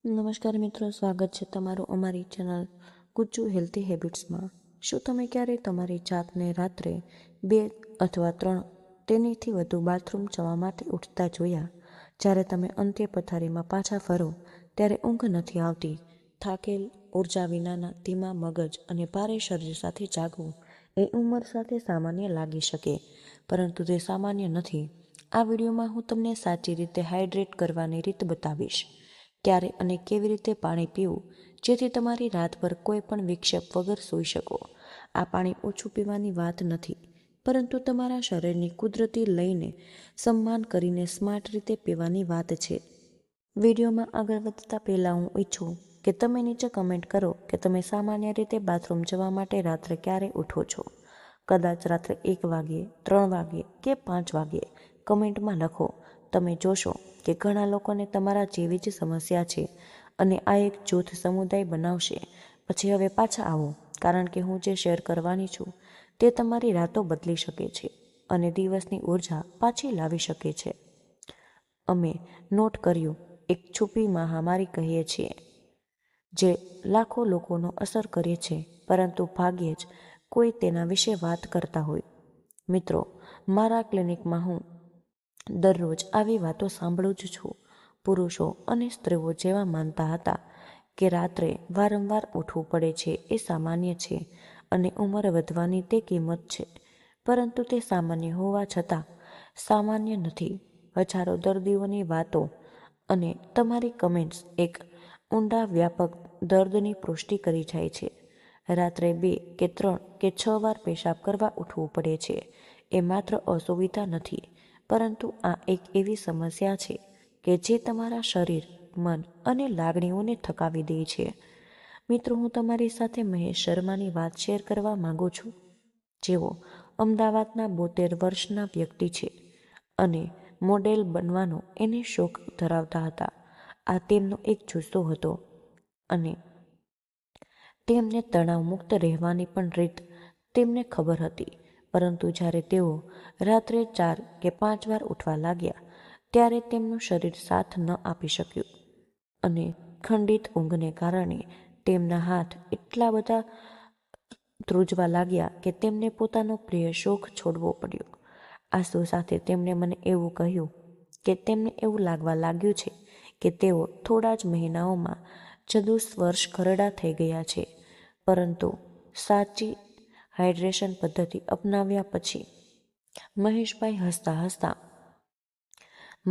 નમસ્કાર મિત્રો, સ્વાગત છે તમારું અમારી ચેનલ ગુજ્જુ હેલ્ધી હેબિટ્સમાં. શું તમે ક્યારેય તમારી જાતને રાત્રે 2 અથવા 3 તેનાથી વધુ બાથરૂમ જવા માટે ઉઠતા જોયા? જ્યારે તમે અંતે પથારીમાં પાછા ફરો ત્યારે ઊંઘ નથી આવતી. થાકેલ, ઉર્જા વિનાના ધીમા મગજ અને ભારે શરીર સાથે જાગવું એ ઉંમર સાથે સામાન્ય લાગી શકે, પરંતુ તે સામાન્ય નથી. આ વિડીયોમાં હું તમને સાચી રીતે હાઇડ્રેટ કરવાની રીત બતાવીશ. ક્યારે અને કેવી રીતે પાણી પીવું જેથી તમારી રાતભર કોઈ પણ વિક્ષેપ વગર સૂઈ શકો. આ પાણી ઓછું પીવાની વાત નથી, પરંતુ તમારા શરીરની કુદરતી લયને સન્માન કરીને સ્માર્ટ રીતે પીવાની વાત છે. વિડીયોમાં આગળ વધતા પહેલાં હું ઈચ્છું કે તમે નીચે કમેન્ટ કરો કે તમે સામાન્ય રીતે બાથરૂમ જવા માટે રાત્રે ક્યારે ઉઠો છો. કદાચ રાત્રે 1 વાગ્યે, 3 વાગ્યે કે 5 વાગ્યે. કમેન્ટમાં લખો. તમે જોશો કે ઘણા લોકોને તમારા જેવી જ સમસ્યા છે અને આ એક જૂથ સમુદાય બનાવશે. પછી હવે પાછા આવો, કારણ કે હું જે શેર કરવાની છું તે તમારી રાતો બદલી શકે છે અને દિવસની ઉર્જા પાછી લાવી શકે છે. અમે નોટ કર્યું એક છુપી મહામારી કહીએ છીએ જે લાખો લોકોનો અસર કરે છે, પરંતુ ભાગ્યે જ કોઈ તેના વિશે વાત કરતા હોય. મિત્રો, મારા ક્લિનિકમાં હું દરરોજ આવી વાતો સાંભળું જ છું. પુરુષો અને સ્ત્રીઓ જેવા માનતા હતા કે રાત્રે વારંવાર ઉઠવું પડે છે એ સામાન્ય છે અને ઉંમર વધવાની તે કિંમત છે, પરંતુ તે સામાન્ય હોવા છતાં સામાન્ય નથી. હજારો દર્દીઓની વાતો અને તમારી કમેન્ટ્સ એક ઊંડા વ્યાપક દર્દની પુષ્ટિ કરી જાય છે. રાત્રે 2 કે 3 કે 6 વાર પેશાબ કરવા ઉઠવું પડે છે એ માત્ર અસુવિધા નથી, પરંતુ આ એક એવી સમસ્યા છે કે જે તમારા શરીર, મન અને લાગણીઓને થકાવી દે છે. મિત્રો, હું તમારી સાથે મહેશ શર્માની વાત શેર કરવા માંગુ છું, જેઓ અમદાવાદના 72 વર્ષના વ્યક્તિ છે અને મોડેલ બનવાનો એને શોખ ધરાવતા હતા. આ તેમનો એક જુસ્સો હતો અને તેમને તણાવ મુક્ત રહેવાની પણ રીત તેમને ખબર હતી. પરંતુ જ્યારે તેઓ રાત્રે 4 કે 5 વાર ઉઠવા લાગ્યા ત્યારે તેમનું શરીર સાથ ન આપી શક્યું અને ખંડિત ઊંઘને કારણે તેમના હાથ એટલા બધા ધ્રુજવા લાગ્યા કે તેમને પોતાનો પ્રિય શોખ છોડવો પડ્યો. આંસુ સાથે તેમણે મને એવું કહ્યું કે તેમને એવું લાગવા લાગ્યું છે કે તેઓ થોડા જ મહિનાઓમાં ચતુસ્વર્ષ ઘરડા થઈ ગયા છે. પરંતુ સાચી હાઇડ્રેશન પદ્ધતિ અપનાવ્યા પછી મહેશભાઈ હસતા હસતા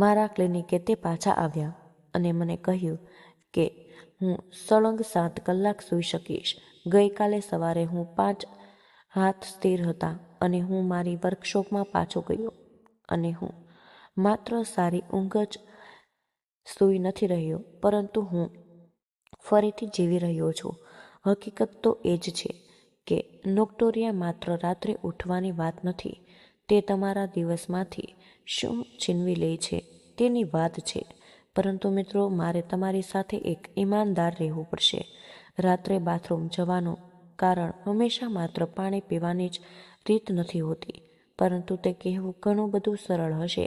મારા ક્લિનિકે તે પાછા આવ્યા અને મને કહ્યું કે હું સળંગ 7 કલાક સૂઈ શકીશ. ગઈકાલે સવારે હું 5 હાથ સ્થિર હતા અને હું મારી વર્કશોપમાં પાછો ગયો અને હું માત્ર સારી ઊંઘ જ સૂઈ નથી રહ્યો, પરંતુ હું ફરીથી જીવી રહ્યો છું. હકીકત તો એ જ છે કે નોક્ટોરિયા માત્ર રાત્રે ઉઠવાની વાત નથી, તે તમારા દિવસમાંથી શું છીનવી લે છે તેની વાત છે. પરંતુ મિત્રો, મારે તમારી સાથે એક ઈમાનદાર રહેવું પડશે. રાત્રે બાથરૂમ જવાનું કારણ હંમેશા માત્ર પાણી પીવાની જ રીત નથી હોતી, પરંતુ તે કહેવું ઘણું બધું સરળ હશે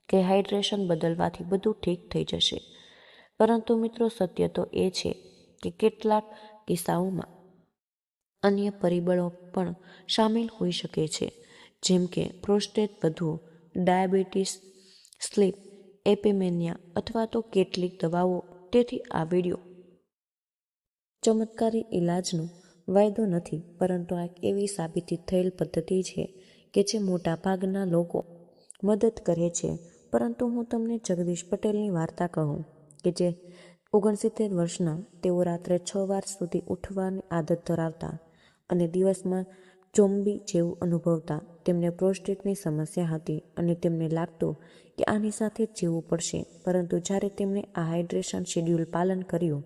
કે હાઇડ્રેશન બદલવાથી બધું ઠીક થઈ જશે. પરંતુ મિત્રો, સત્ય તો એ છે કે કેટલાક કિસ્સાઓમાં અન્ય પરિબળો પણ સામેલ હોઈ શકે છે, જેમ કે પ્રોસ્ટેટ વધવું, ડાયાબિટીસ, સ્લીપ એપિમેનિયા અથવા તો કેટલીક દવાઓ. તેથી આ વિડીયો ચમત્કારી ઇલાજનો વાયદો નથી, પરંતુ આ એક એવી સાબિતી થયેલ પદ્ધતિ છે કે જે મોટા ભાગના લોકો મદદ કરે છે. પરંતુ હું તમને જગદીશ પટેલની વાર્તા કહું કે જે 69 વર્ષના, તેઓ રાત્રે 6 વાર સુધી ઉઠવાની આદત ધરાવતા અને દિવસમાં ઝોમ્બી જેવું અનુભવતા. તેમને પ્રોસ્ટેટની સમસ્યા હતી અને તેમને લાગતું કે આની સાથે જ જીવવું પડશે. પરંતુ જ્યારે તેમણે આ હાઇડ્રેશન શેડ્યુલ પાલન કર્યું,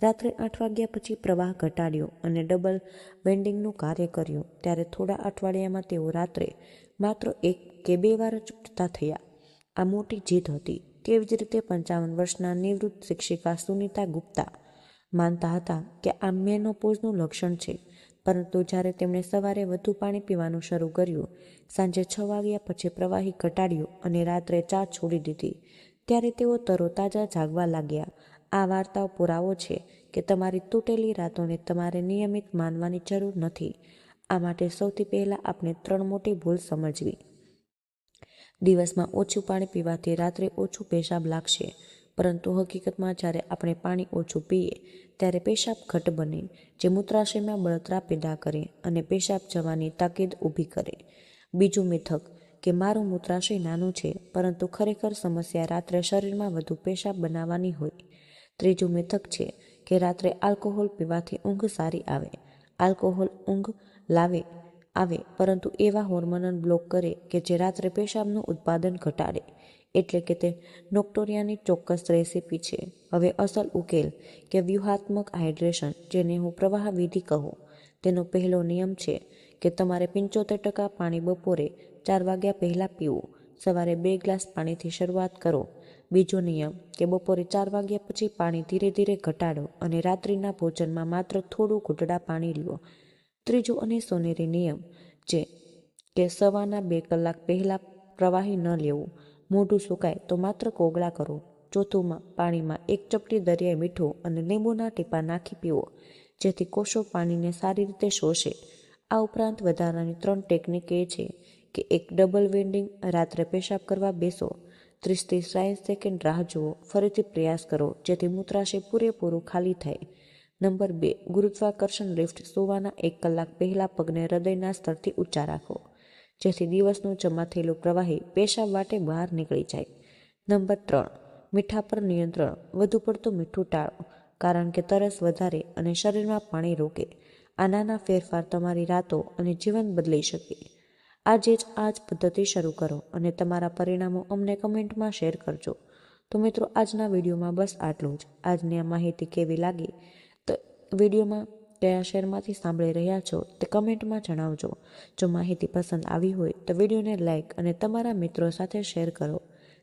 રાત્રે 8 વાગ્યા પછી પ્રવાહ ઘટાડ્યો અને ડબલ બેન્ડિંગનું કાર્ય કર્યું, ત્યારે થોડા અઠવાડિયામાં તેઓ રાત્રે માત્ર 1 કે 2 વાર જ ઉઠતા થયા. આ મોટી જીત હતી. તેવી જ રીતે 55 વર્ષના નિવૃત્ત શિક્ષિકા સુનીતા ગુપ્તા માનતા હતા કે આ મેનોપોઝનું લક્ષણ છે, પરંતુ જ્યારે તેમણે સવારે વધુ પાણી પીવાનું શરૂ કર્યું, સાંજે 6 વાગ્યા પછી પ્રવાહી ઘટાડ્યું અને રાત્રે ચા છોડી દીધી, ત્યારે તેઓ તરોતાજા જાગવા લાગ્યા. આ વાર્તાઓ પુરાવો છે કે તમારી તૂટેલી રાતોને તમારે નિયમિત માનવાની જરૂર નથી. આ માટે સૌથી પહેલાં આપણે 3 મોટી ભૂલ સમજવી. દિવસમાં ઓછું પાણી પીવાથી રાત્રે ઓછું પેશાબ લાગશે, પરંતુ હકીકતમાં જ્યારે આપણે પાણી ઓછું પીએ ત્યારે પેશાબ ઘટ બને, જે મૂત્રાશયમાં બળતરા પેદા કરે અને પેશાબ જવાની તાકીદ ઊભી કરે. બીજું મિથક કે મારું મૂત્રાશય નાનું છે, પરંતુ ખરેખર સમસ્યા રાત્રે શરીરમાં વધુ પેશાબ બનાવવાની હોય. ત્રીજું મિથક છે કે રાત્રે આલ્કોહોલ પીવાથી ઊંઘ સારી આવે. આલ્કોહોલ ઊંઘ આવે, પરંતુ એવા હોર્મોનને બ્લોક કરે કે જે રાત્રે પેશાબનું ઉત્પાદન ઘટાડે. એટલે કે તે નોક્ટોરિયાની ચોક્કસ રેસીપી છે. હવે અસલ ઉકેલ કે વ્યૂહાત્મક હાઇડ્રેશન, જેને હું પ્રવાહ વિધિ કહું, તેનો પહેલો નિયમ છે કે તમારે 75% પાણી બપોરે 4 વાગ્યા પહેલાં પીવું. સવારે 2 ગ્લાસ પાણીથી શરૂઆત કરો. બીજો નિયમ કે બપોરે 4 વાગ્યા પછી પાણી ધીરે ધીરે ઘટાડો અને રાત્રિના ભોજનમાં માત્ર થોડું ઘૂંટડા પાણી લો. ત્રીજો અને સોનેરી નિયમ છે કે સવારના 2 કલાક પહેલાં પ્રવાહી ન લેવું. મોઢું સુકાય તો માત્ર કોગળા કરો. ચોથું, પાણીમાં 1 ચપટી દરિયાઈ મીઠું અને લીંબુના ટીપાં નાખી પીવો, જેથી કોષો પાણીને સારી રીતે શોષે. આ ઉપરાંત વધારાની 3 ટેકનિક એ છે કે એક ડબલ વેન્ડિંગ, રાત્રે પેશાબ કરવા બેસો, 30 થી 60 સેકન્ડ રાહ જુઓ, ફરીથી પ્રયાસ કરો જેથી મૂત્રાશય પૂરેપૂરું ખાલી થાય. નંબર 2, ગુરુત્વાકર્ષણ લિફ્ટ. સૂવાના 1 કલાક પહેલાં પગને હૃદયના સ્તરથી ઊંચા રાખો, જેથી દિવસનું જમા થયેલું પ્રવાહી પેશાબ વાટે બહાર નીકળી જાય. નંબર 3, મીઠા પર નિયંત્રણ. વધુ પડતું મીઠું ટાળો, કારણ કે તરસ વધારે અને શરીરમાં પાણી રોકે. આ નાના ફેરફાર તમારી રાતો અને જીવન બદલી શકે. આજે જ આ જ પદ્ધતિ શરૂ કરો અને તમારા પરિણામો અમને કમેન્ટમાં શેર કરજો. તો મિત્રો, આજના વિડીયોમાં બસ આટલું જ. આજની આ માહિતી કેવી લાગી તો વિડીયોમાં કયા શહેરમાંથી સાંભળી રહ્યા છો તે કમેન્ટમાં જણાવજો. જો માહિતી પસંદ આવી હોય તો વિડીયોને લાઇક અને તમારા મિત્રો સાથે શેર કરો.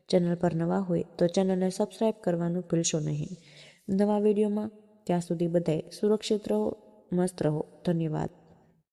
ચેનલ પર નવા હોય તો ચેનલને સબસ્ક્રાઈબ કરવાનું ભૂલશો નહીં. નવા વિડીયોમાં ત્યાં સુધી બધાએ સુરક્ષિત રહો, મસ્ત રહો. ધન્યવાદ.